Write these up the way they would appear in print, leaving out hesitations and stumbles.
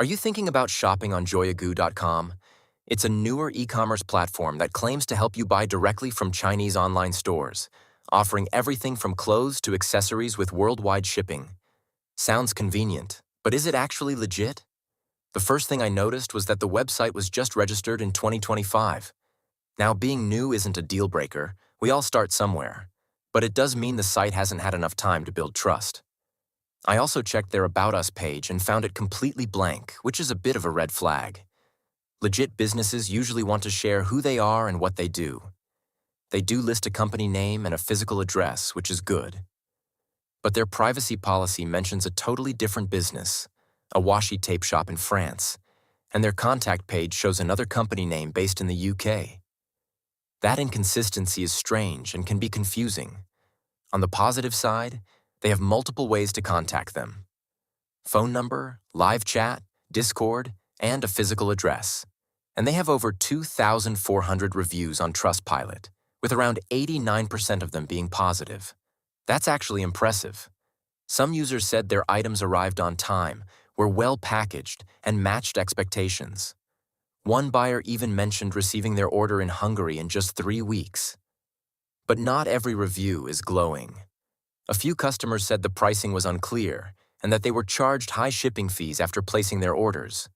Are you thinking about shopping on Joyagoo.com? It's a newer e-commerce platform that claims to help you buy directly from Chinese online stores, offering everything from clothes to accessories with worldwide shipping. Sounds convenient, but is it actually legit? The first thing I noticed was that the website was just registered in 2025. Now, being new isn't a deal breaker. We all start somewhere. But it does mean the site hasn't had enough time to build trust. I also checked their About Us page and found it completely blank, which is a bit of a red flag. Legit businesses usually want to share who they are and what they do. They do list a company name and a physical address, which is good. But their privacy policy mentions a totally different business, a washi tape shop in France, and their contact page shows another company name based in the UK. That inconsistency is strange and can be confusing. On the positive side, they have multiple ways to contact them: phone number, live chat, Discord, and a physical address. And they have over 2,400 reviews on Trustpilot, with around 89% of them being positive. That's actually impressive. Some users said their items arrived on time, were well packaged, and matched expectations. One buyer even mentioned receiving their order in Hungary in just 3 weeks. But not every review is glowing. A few customers said the pricing was unclear and that they were charged high shipping fees after placing their orders.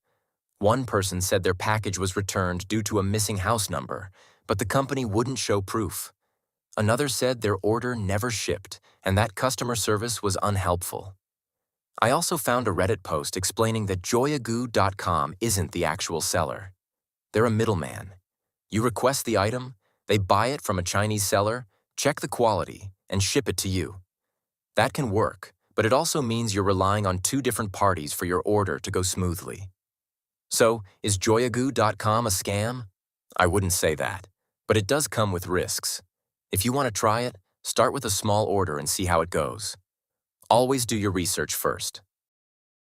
One person said their package was returned due to a missing house number, but the company wouldn't show proof. Another said their order never shipped and that customer service was unhelpful. I also found a Reddit post explaining that Joyagoo.com isn't the actual seller. They're a middleman. You request the item, they buy it from a Chinese seller, check the quality, and ship it to you. That can work, but it also means you're relying on two different parties for your order to go smoothly. So, is Joyagoo.com a scam? I wouldn't say that, but it does come with risks. If you want to try it, start with a small order and see how it goes. Always do your research first.